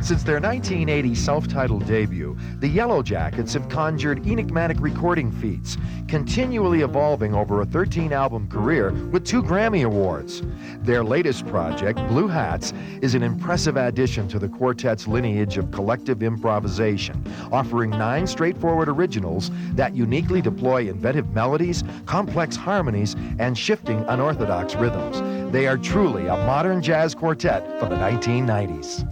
Since their 1980 self-titled debut, the Yellowjackets have conjured enigmatic recording feats, continually evolving over a 13-album career with 2 Grammy Awards. Their latest project, Blue Hats, is an impressive addition to the quartet's lineage of collective improvisation, offering 9 straightforward originals that uniquely deploy inventive melodies, complex harmonies, and shifting unorthodox rhythms. They are truly a modern jazz quartet from the 1990s.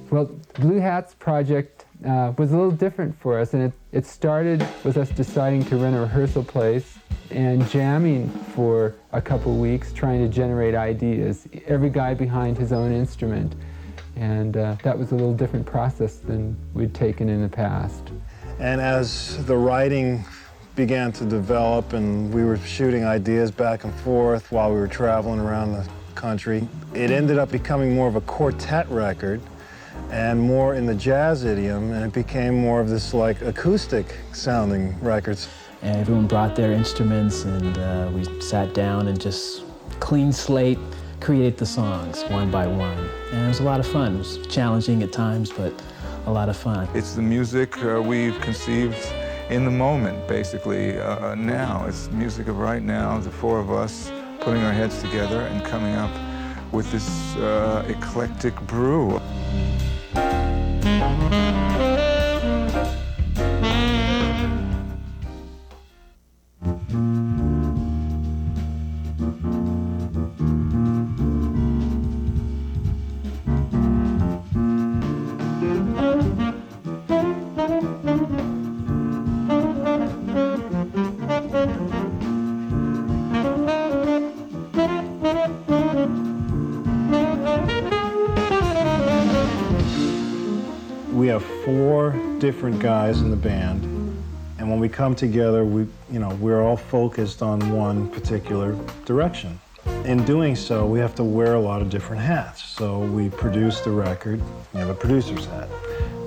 Well, Blue Hats project was a little different for us, and it started with us deciding to rent a rehearsal place and jamming for a couple weeks, trying to generate ideas, every guy behind his own instrument. And that was a little different process than we'd taken in the past. And as the writing began to develop and we were shooting ideas back and forth while we were traveling around the country, it ended up becoming more of a quartet record and more in the jazz idiom, and it became more of this like acoustic sounding records. And everyone brought their instruments, and we sat down and just clean slate create the songs one by one. And it was a lot of fun. It was challenging at times, but a lot of fun. It's the music we've conceived in the moment, basically, now. It's music of right now, the 4 of us putting our heads together and coming up with this eclectic brew. We have 4 different guys in the band, and when we come together, we're all focused on one particular direction. In doing so, we have to wear a lot of different hats. So we produce the record, you have a producer's hat.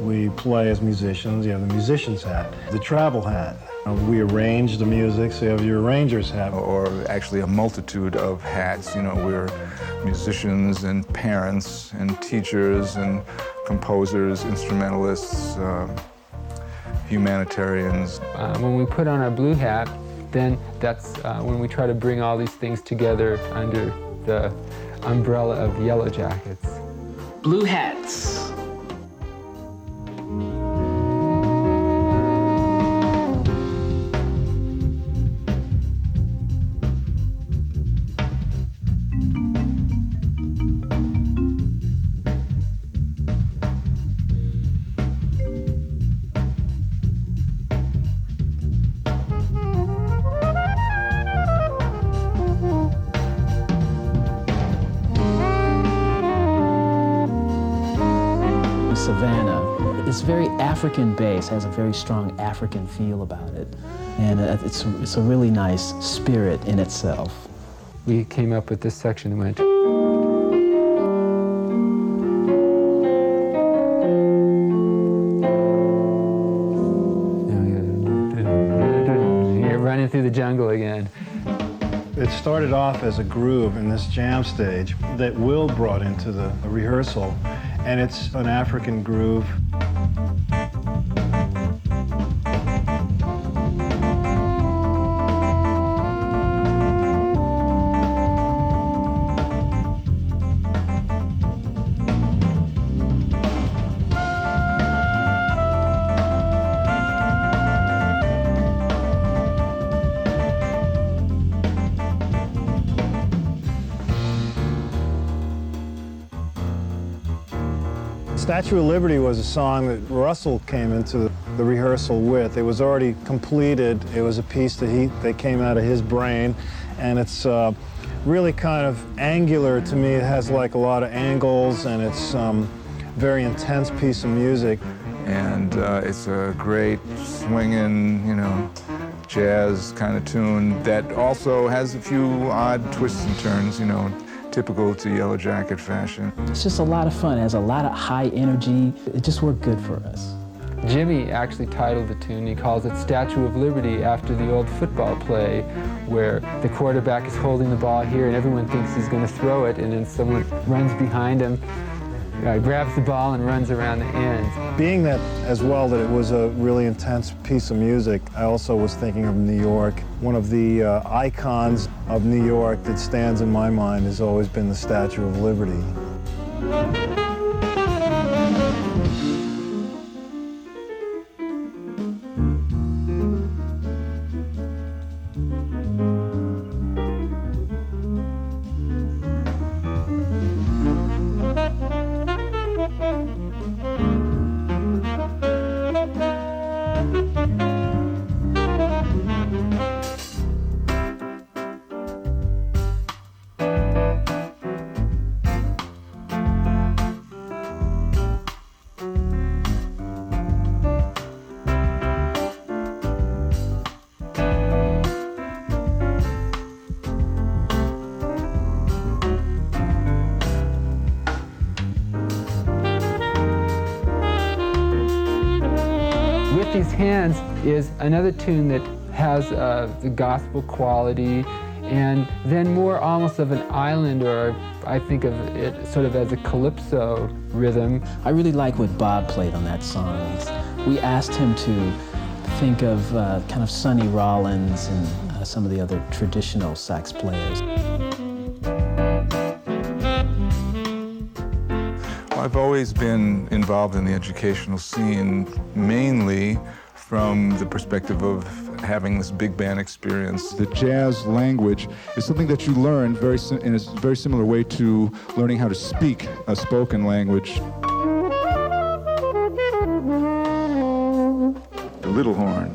We play as musicians, you have the musician's hat. The travel hat. We arrange the music, so you have your arranger's hat. Or actually a multitude of hats. You know, we're musicians and parents and teachers and composers, instrumentalists, humanitarians. When we put on our blue hat, then that's when we try to bring all these things together under the umbrella of Yellowjackets. Blue Hats. Savannah. It's very African based, has a very strong African feel about it. And it's a really nice spirit in itself. We came up with this section that went. You're running through the jungle again. It started off as a groove in this jam stage that Will brought into the rehearsal. And it's an African groove. Statue of Liberty was a song that Russell came into the rehearsal with. It was already completed. It was a piece that came out of his brain, and it's really kind of angular to me. It has like a lot of angles, and it's very intense piece of music. And it's a great swinging, you know, jazz kind of tune that also has a few odd twists and turns, you know, typical to Yellowjacket fashion. It's just a lot of fun. It has a lot of high energy. It just worked good for us. Jimmy actually titled the tune, he calls it Statue of Liberty, after the old football play where the quarterback is holding the ball here and everyone thinks he's going to throw it, and then someone runs behind him, grabs the ball and runs around the ends. Being that as well that it was a really intense piece of music, I also was thinking of New York. One of the icons of New York that stands in my mind has always been the Statue of Liberty. With These Hands is another tune that has the gospel quality, and then more almost of an island, or I think of it sort of as a calypso rhythm. I really like what Bob played on that song. We asked him to think of kind of Sonny Rollins and some of the other traditional sax players. I've always been involved in the educational scene, mainly from the perspective of having this big band experience. The jazz language is something that you learn in a very similar way to learning how to speak a spoken language. The little horn.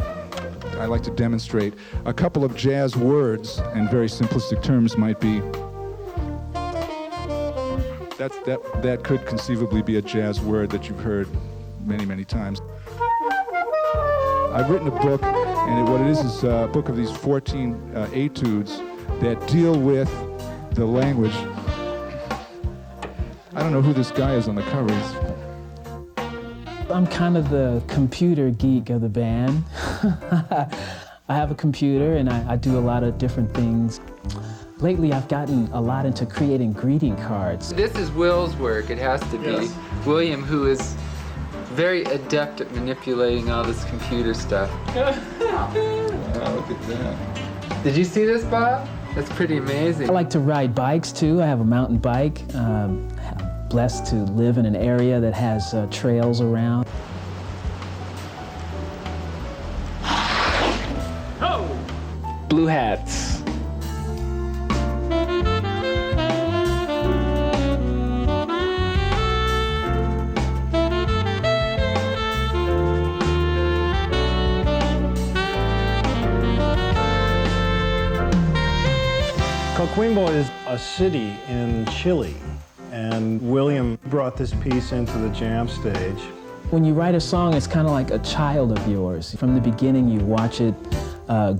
I like to demonstrate a couple of jazz words, and very simplistic terms might be. That could conceivably be a jazz word that you've heard many, many times. I've written a book, and what it is a book of these 14 etudes that deal with the language. I don't know who this guy is on the covers. I'm kind of the computer geek of the band. I have a computer and I do a lot of different things. Lately, I've gotten a lot into creating greeting cards. This is Will's work, it has to be. Yes. William, who is very adept at manipulating all this computer stuff. Wow, look at that. Did you see this, Bob? That's pretty amazing. I like to ride bikes too. I have a mountain bike. Blessed to live in an area that has trails around. Blue hats. Coquimbo is a city in Chile, and William brought this piece into the jam stage. When you write a song, it's kind of like a child of yours. From the beginning, you watch it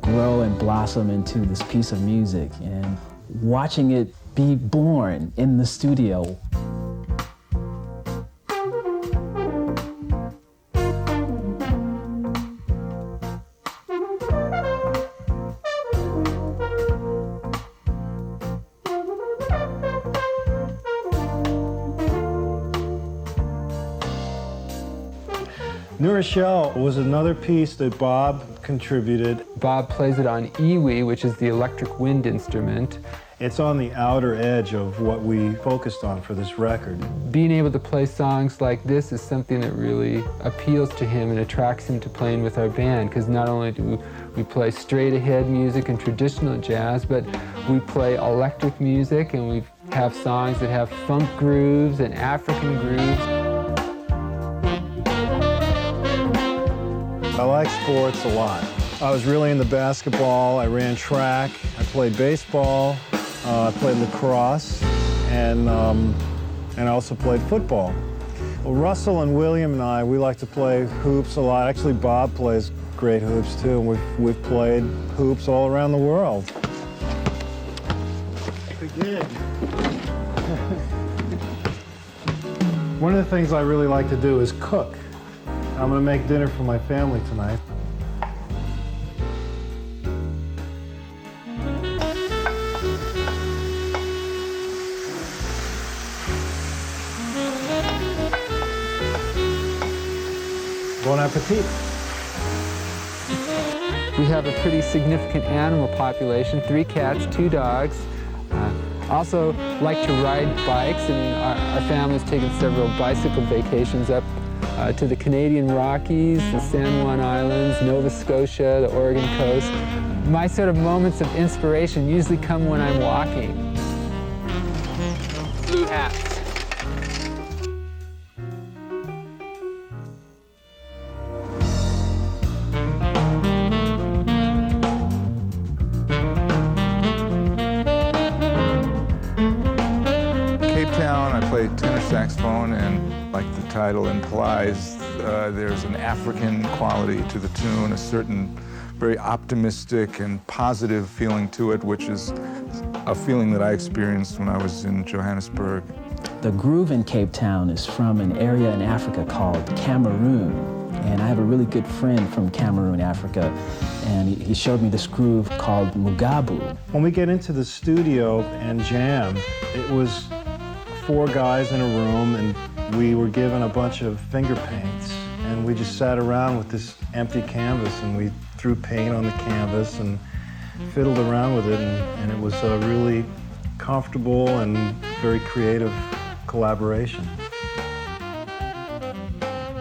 grow and blossom into this piece of music, and watching it be born in the studio. New Rochelle was another piece that Bob contributed. Bob plays it on iwi, which is the electric wind instrument. It's on the outer edge of what we focused on for this record. Being able to play songs like this is something that really appeals to him and attracts him to playing with our band, because not only do we play straight ahead music and traditional jazz, but we play electric music, and we have songs that have funk grooves and African grooves. I like sports a lot. I was really into basketball. I ran track. I played baseball. I played lacrosse, and I also played football. Well, Russell and William and I, we like to play hoops a lot. Actually, Bob plays great hoops too, and we've played hoops all around the world. The gig. One of the things I really like to do is cook. I'm going to make dinner for my family tonight. Bon appetit. We have a pretty significant animal population, 3 cats, 2 dogs. Also like to ride bikes, and our family's taken several bicycle vacations up to the Canadian Rockies, the San Juan Islands, Nova Scotia, the Oregon coast. My sort of moments of inspiration usually come when I'm walking. Blue hats. I play tenor saxophone, and like the title implies, there's an African quality to the tune, a certain very optimistic and positive feeling to it, which is a feeling that I experienced when I was in Johannesburg. The groove in Cape Town is from an area in Africa called Cameroon. And I have a really good friend from Cameroon, Africa, and he showed me this groove called Mugabu. When we get into the studio and jam, it was 4 guys in a room, and we were given a bunch of finger paints, and we just sat around with this empty canvas, and we threw paint on the canvas and fiddled around with it, and it was a really comfortable and very creative collaboration.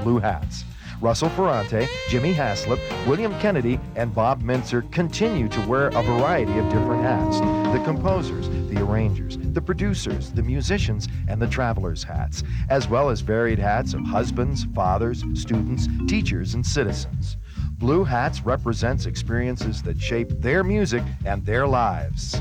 Blue Hats. Russell Ferrante, Jimmy Haslip, William Kennedy, and Bob Mintzer continue to wear a variety of different hats. The composers, the arrangers, the producers, the musicians, and the travelers' hats, as well as varied hats of husbands, fathers, students, teachers, and citizens. Blue Hats represents experiences that shape their music and their lives.